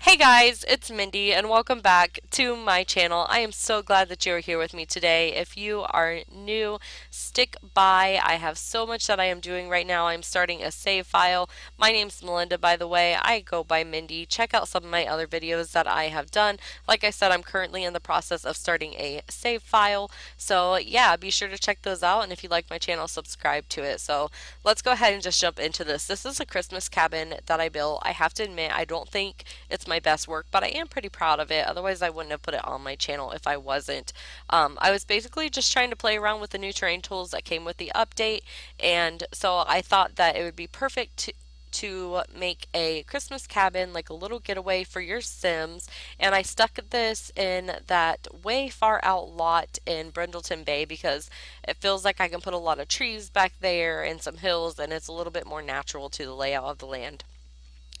Hey guys, it's Mindy and welcome back to my channel. I am so glad that you're here with me today. If you are new, stick by. I have so much that I am doing right now. I'm starting a save file. My name's Melinda, by the way. I go by Mindy. Check out some of my other videos that I have done. Like I said, I'm currently in the process of starting a save file. So yeah, be sure to check those out. And if you like my channel, subscribe to it. So let's go ahead and just jump into this. This is a Christmas cabin that I built. I have to admit, I don't think it's my best work, but I am pretty proud of it. Otherwise, I wouldn't have put it on my channel if I wasn't. I was basically just trying to play around with the new terrain tools that came with the update, and so I thought that it would be perfect to make a Christmas cabin, like a little getaway for your Sims. And I stuck this in that way far out lot in Brindleton Bay because it feels like I can put a lot of trees back there and some hills, and it's a little bit more natural to the layout of the land.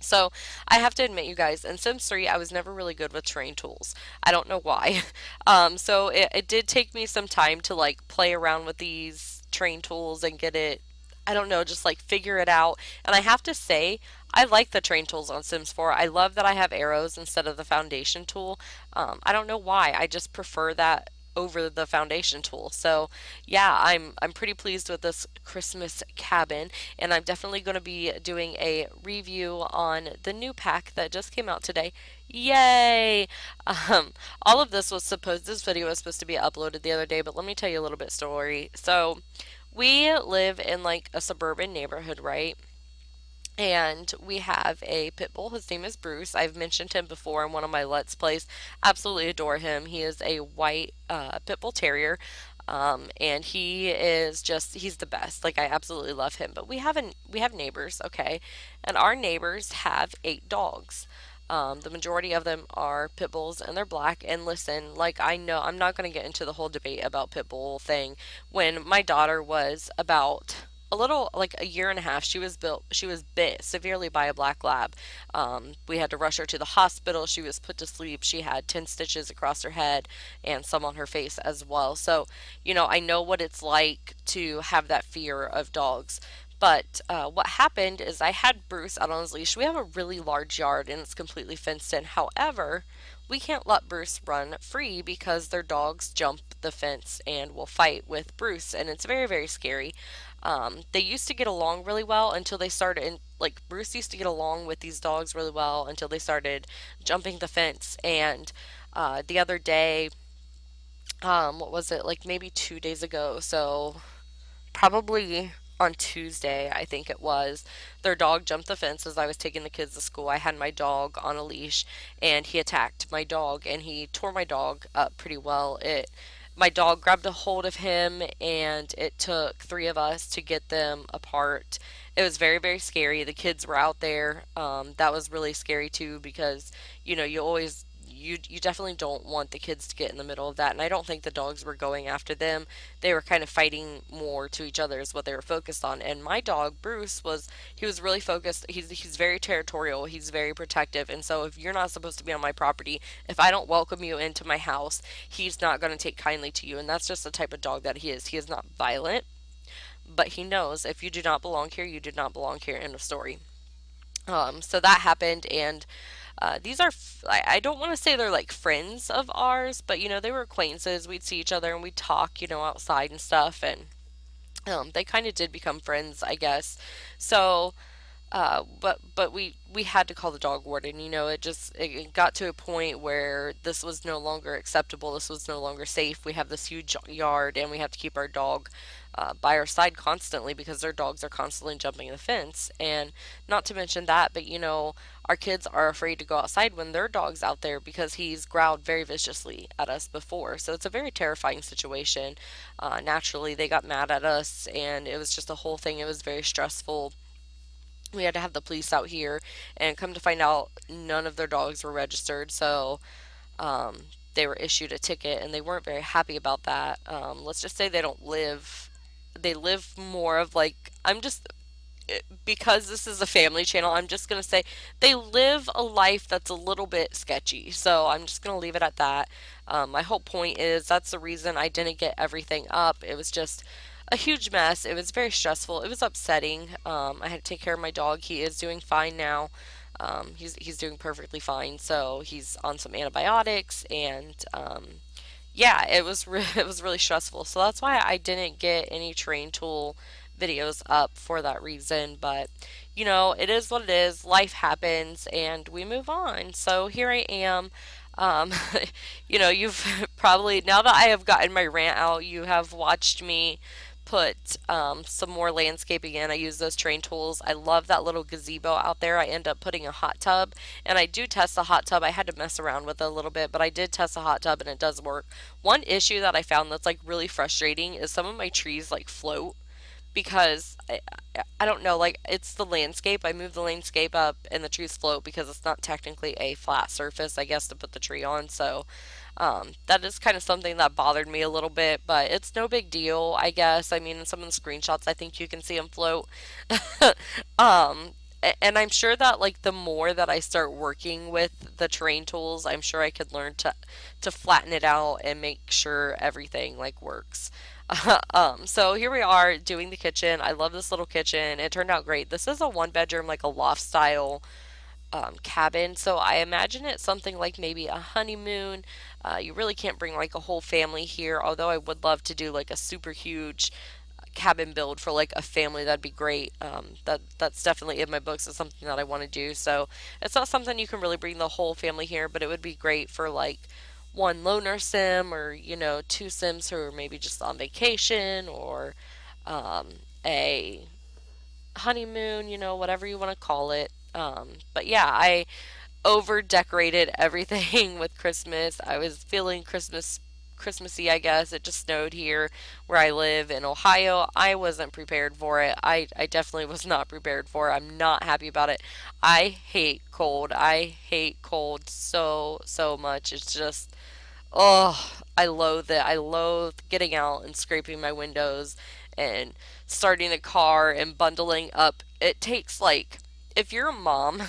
So I have to admit, you guys, in Sims 3, I was never really good with terrain tools. I don't know why. So it did take me some time to like play around with these terrain tools and get it, I don't know, just like figure it out. And I have to say, I like the terrain tools on Sims 4. I love that I have arrows instead of the foundation tool. I don't know why. I just prefer that over the foundation tool. So yeah, I'm pretty pleased with this Christmas cabin, and I'm definitely going to be doing a review on the new pack that just came out today. Yay! Um, all of this video was supposed to be uploaded the other day, but let me tell you a little bit story. So we live in like a suburban neighborhood, right? And we have a pit bull. His name is Bruce. I've mentioned him before in one of my Let's Plays. Absolutely adore him. He is a white pit bull terrier. And he is just, he's the best. Like, I absolutely love him. But we have neighbors, okay? And our neighbors have 8 dogs. The majority of them are pit bulls and they're black. And listen, like, I know I'm not going to get into the whole debate about pit bull thing. When my daughter was about a little like a year and a half, she was bit severely by a black lab. We had to rush her to the hospital. She was put to sleep. She had 10 stitches across her head and some on her face as well. So I know what it's like to have that fear of dogs. But what happened is I had Bruce out on his leash. We have a really large yard and it's completely fenced in. However, we can't let Bruce run free because their dogs jump the fence and will fight with Bruce, and it's very, very scary. They used to get along really well until they started, like, Bruce used to get along with these dogs really well until they started jumping the fence. And the other day, what was it, like maybe 2 days ago? So probably on Tuesday, I think it was, their dog jumped the fence as I was taking the kids to school. I had my dog on a leash and he attacked my dog and he tore my dog up pretty well. My dog grabbed a hold of him and it took 3 of us to get them apart. It was very, very scary. The kids were out there. That was really scary too because, you always you definitely don't want the kids to get in the middle of that. And I don't think the dogs were going after them. They were kind of fighting more to each other is what they were focused on. And my dog Bruce he was really focused. He's very territorial. He's very protective. And so if you're not supposed to be on my property, if I don't welcome you into my house, he's not going to take kindly to you. And that's just the type of dog that he is. He is not violent, but he knows if you do not belong here, you do not belong here. End of story. So that happened, and these are, I don't want to say they're like friends of ours, but they were acquaintances. We'd see each other and we'd talk, outside and stuff, and they kind of did become friends, I guess. So, but we had to call the dog warden. It got to a point where this was no longer acceptable. This was no longer safe. We have this huge yard, and we have to keep our dog by our side constantly because their dogs are constantly jumping the fence. And not to mention that, but our kids are afraid to go outside when their dog's out there because he's growled very viciously at us before. So it's a very terrifying situation. Naturally, they got mad at us, and it was just a whole thing. It was very stressful. We had to have the police out here, and come to find out, none of their dogs were registered. So they were issued a ticket, and they weren't very happy about that. Let's just say they live more of like, because this is a family channel, I'm just going to say they live a life that's a little bit sketchy. So I'm just going to leave it at that. My whole point is that's the reason I didn't get everything up. It was just a huge mess. It was very stressful. It was upsetting. I had to take care of my dog. He is doing fine now. He's doing perfectly fine. So he's on some antibiotics, and yeah, it was really stressful. So that's why I didn't get any train tool videos up for that reason. But it is what it is. Life happens, and we move on. So here I am. Um, you've probably, now that I have gotten my rant out, you have watched me put some more landscaping in. I use those train tools. I love that little gazebo out there. I end up putting a hot tub, and I do test the hot tub. I had to mess around with it a little bit, but I did test the hot tub and it does work. One issue that I found that's like really frustrating is some of my trees like float because I don't know, like it's the landscape. I move the landscape up and the trees float because it's not technically a flat surface, I guess, to put the tree on. So that is kind of something that bothered me a little bit, but it's no big deal, I guess. I mean, in some of the screenshots, I think you can see them float. um, and I'm sure that like the more that I start working with the terrain tools, I'm sure I could learn to flatten it out and make sure everything like works. So here we are doing the kitchen. I love this little kitchen. It turned out great. This is a one bedroom, like a loft style cabin. So I imagine it's something like maybe a honeymoon. You really can't bring like a whole family here, although I would love to do like a super huge cabin build for like a family. That'd be great. That's definitely in my books. It's something that I want to do. So it's not something you can really bring the whole family here, but it would be great for like one loner sim, or two sims who are maybe just on vacation, or um, a honeymoon, whatever you want to call it. But yeah, I over decorated everything with Christmas. I was feeling Christmassy, I guess. It just snowed here where I live in Ohio. I wasn't prepared for it. I definitely was not prepared for it. I'm not happy about it. I hate cold. I hate cold so, so much. It's just, oh, I loathe it. I loathe getting out and scraping my windows and starting the car and bundling up. It takes like, if you're a mom,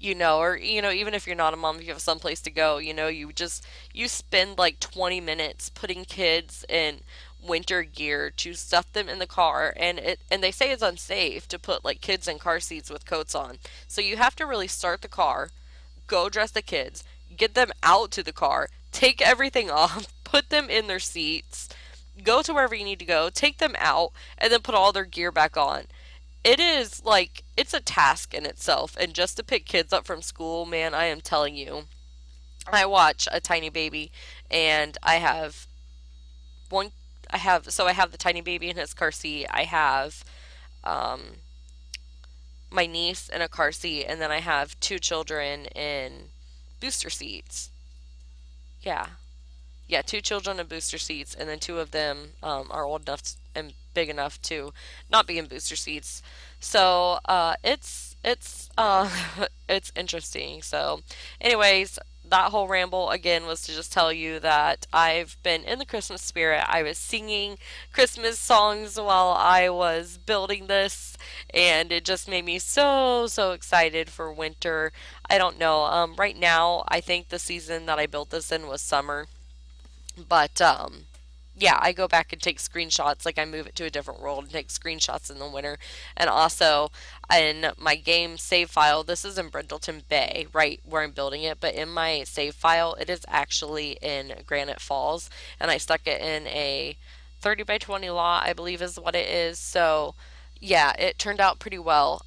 or even if you're not a mom, if you have someplace to go, you spend like 20 minutes putting kids in winter gear to stuff them in the car, and they say it's unsafe to put like kids in car seats with coats on. So you have to really start the car, go dress the kids, get them out to the car, take everything off, put them in their seats, go to wherever you need to go, take them out, and then put all their gear back on. It is like, it's a task in itself. And just to pick kids up from school, man, I am telling you, I watch a tiny baby, and one, I have the tiny baby in his car seat. I have, um, my niece in a car seat, and then I have two children in booster seats. Yeah. Yeah, two children in booster seats, and then two of them are old enough and big enough to not be in booster seats. So it's it's interesting. So, anyways, that whole ramble again was to just tell you that I've been in the Christmas spirit. I was singing Christmas songs while I was building this, and it just made me so so excited for winter. I don't know. Right now, I think the season that I built this in was summer, but yeah, I go back and take screenshots. Like I move it to a different world and take screenshots in the winter. And also in my game save file, this is in Brindleton Bay, right where I'm building it, but in my save file, it is actually in Granite Falls, and I stuck it in a 30 by 20 lot, I believe is what it is. So yeah, it turned out pretty well.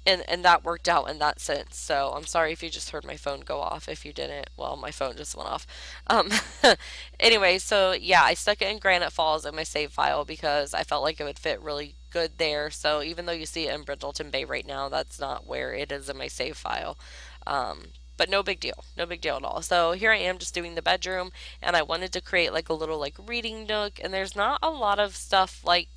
And that worked out in that sense. So I'm sorry if you just heard my phone go off. If you didn't, well, my phone just went off. Um, anyway, so yeah, I stuck it in Granite Falls in my save file because I felt like it would fit really good there. So even though you see it in Brindleton Bay right now, that's not where it is in my save file. But no big deal, no big deal at all. So here I am just doing the bedroom, and I wanted to create like a little like reading nook, and there's not a lot of stuff like,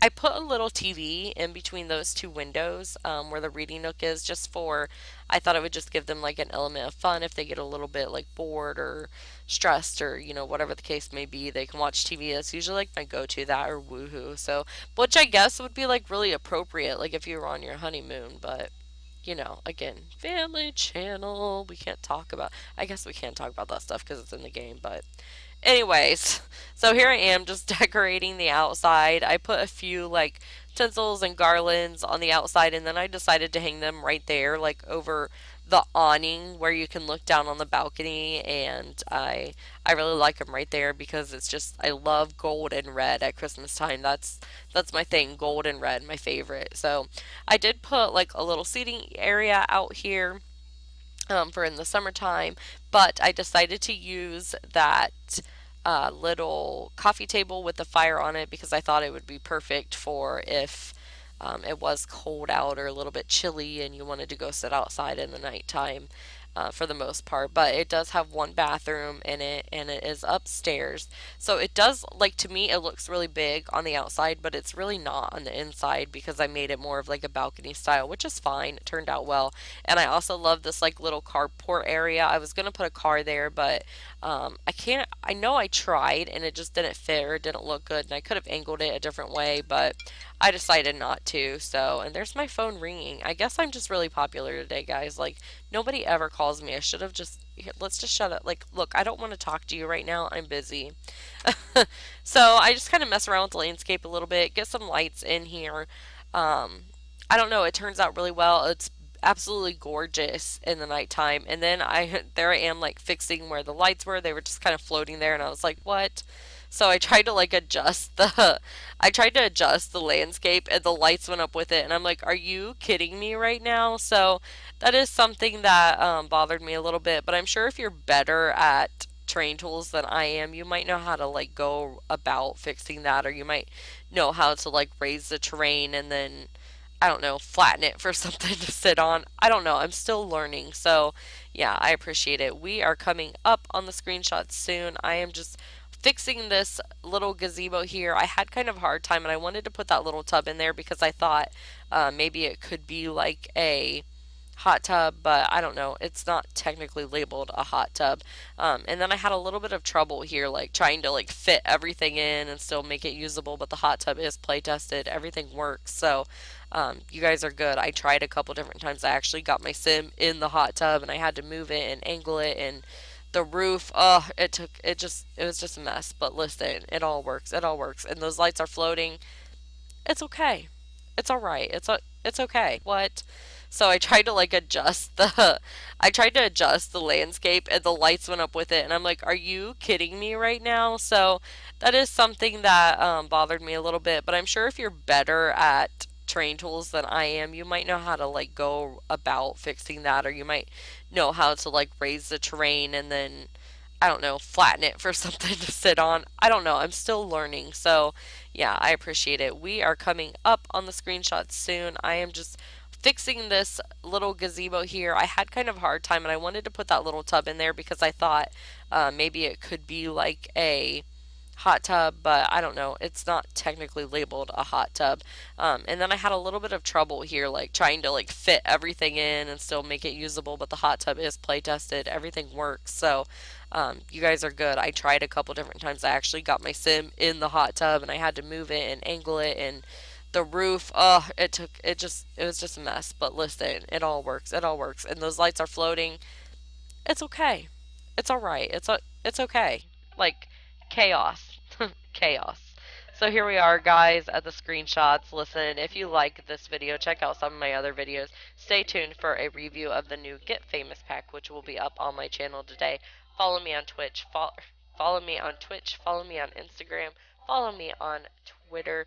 I put a little TV in between those two windows where the reading nook is, just for, I thought it would just give them like an element of fun if they get a little bit like bored or stressed, or whatever the case may be. They can watch TV. That's usually like my go-to, that or Woohoo. So, which I guess would be like really appropriate, like if you were on your honeymoon, but again, family channel. We can't talk about. I guess we can't talk about that stuff because it's in the game, but Anyways, so here I am just decorating the outside. I put a few like tinsels and garlands on the outside, and then I decided to hang them right there, like over the awning where you can look down on the balcony. And I really like them right there because it's just I love gold and red at Christmas time. That's my thing, gold and red, my favorite. So I did put like a little seating area out here for in the summertime, but I decided to use that little coffee table with the fire on it because I thought it would be perfect for if it was cold out or a little bit chilly and you wanted to go sit outside in the nighttime. For the most part, but it does have one bathroom in it and it is upstairs. So it does, like, to me, it looks really big on the outside, but it's really not on the inside because I made it more of like a balcony style, which is fine. It turned out well. And I also love this like little carport area. I was gonna put a car there, but I can't. I know I tried and it just didn't fit or it didn't look good, and I could have angled it a different way, but I decided not to. So, and there's my phone ringing. I guess I'm just really popular today, guys. Like, nobody ever calls me. I should have just. Let's just shut up. Like, look, I don't want to talk to you right now. I'm busy. So I just kind of mess around with the landscape a little bit, get some lights in here. I don't know, it turns out really well. It's absolutely gorgeous in the nighttime. And then there I am like fixing where the lights were. They were just kind of floating there and I was like, "What?" So I tried to like adjust the I tried to adjust the landscape and the lights went up with it and I'm like, "Are you kidding me right now?" So that is something that bothered me a little bit, but I'm sure if you're better at terrain tools than I am, you might know how to like go about fixing that, or you might know how to like raise the terrain and then I don't know, flatten it for something to sit on. I don't know. I'm still learning. So, yeah, I appreciate it. We are coming up on the screenshots soon. I am just fixing this little gazebo here. I had kind of a hard time and I wanted to put that little tub in there because I thought maybe it could be like a hot tub, but I don't know. It's not technically labeled a hot tub. And then I had a little bit of trouble here, like trying to like fit everything in and still make it usable. But the hot tub is play tested. Everything works. So you guys are good. I tried a couple different times. I actually got my sim in the hot tub and I had to move it and angle it and the roof, oh, it was just a mess. But listen, it all works. It all works. And those lights are floating. It's okay. It's all right. It's okay. What? So I tried to like adjust the I tried to adjust the landscape and the lights went up with it and I'm like, "Are you kidding me right now?" So that is something that bothered me a little bit, but I'm sure if you're better at terrain tools than I am, you might know how to like go about fixing that, or you might know how to like raise the terrain and then I don't know, flatten it for something to sit on. I don't know. I'm still learning. So, yeah, I appreciate it. We are coming up on the screenshots soon. I am just fixing this little gazebo here. I had kind of a hard time and I wanted to put that little tub in there because I thought maybe it could be like a hot tub, but I don't know. It's not technically labeled a hot tub. And then I had a little bit of trouble here, like trying to like fit everything in and still make it usable. But the hot tub is play tested. Everything works. So you guys are good. I tried a couple different times. I actually got my sim in the hot tub and I had to move it and angle it and the roof, oh, it was just a mess. But listen, it all works. It all works. And those lights are floating. It's okay. It's all right. It's okay. Like chaos. Chaos. So here we are, guys, at the screenshots. Listen, if you like this video, check out some of my other videos. Stay tuned for a review of the new Get Famous pack, which will be up on my channel today. Follow me on Twitch. Follow me on Twitch. Follow me on Instagram. Follow me on Twitter.